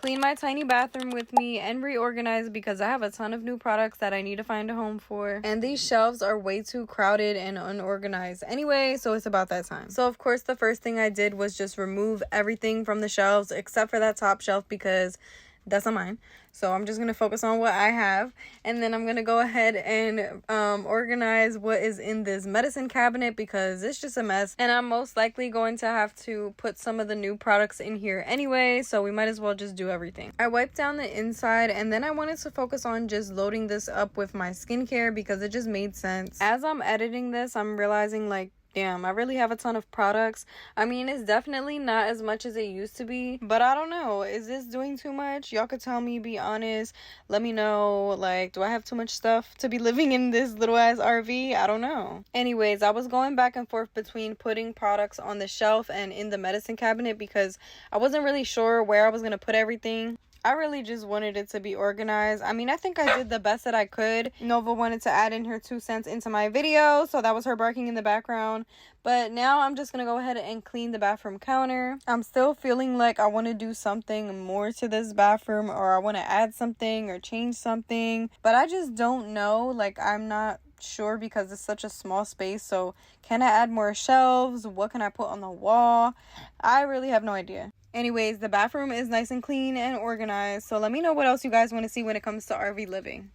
clean my tiny bathroom with me and reorganize because I have a ton of new products that I need to find a home for. And these shelves are way too crowded and unorganized anyway, so it's about that time. So of course, the first thing I did was just remove everything from the shelves except for that top shelf because that's not mine. So I'm just going to focus on what I have. And then I'm going to go ahead and organize what is in this medicine cabinet because it's just a mess. And I'm most likely going to have to put some of the new products in here anyway. So we might as well just do everything. I wiped down the inside and then I wanted to focus on just loading this up with my skincare because it just made sense. As I'm editing this, I'm realizing like, damn, I really have a ton of products. I mean, it's definitely not as much as it used to be, but I don't know. Is this doing too much? Y'all could tell me, be honest. Let me know, like, do I have too much stuff to be living in this little ass RV? I don't know. Anyways, I was going back and forth between putting products on the shelf and in the medicine cabinet because I wasn't really sure where I was going to put everything. I really just wanted it to be organized. I mean, I think I did the best that I could. Nova wanted to add in her 2 cents into my video, so that was her barking in the background. But now I'm just going to go ahead and clean the bathroom counter. I'm still feeling like I want to do something more to this bathroom, or I want to add something or change something. But I just don't know. Like, I'm not sure because it's such a small space. So can I add more shelves? What can I put on the wall? I really have no idea. Anyways, the bathroom is nice and clean and organized. So let me know what else you guys want to see when it comes to RV living.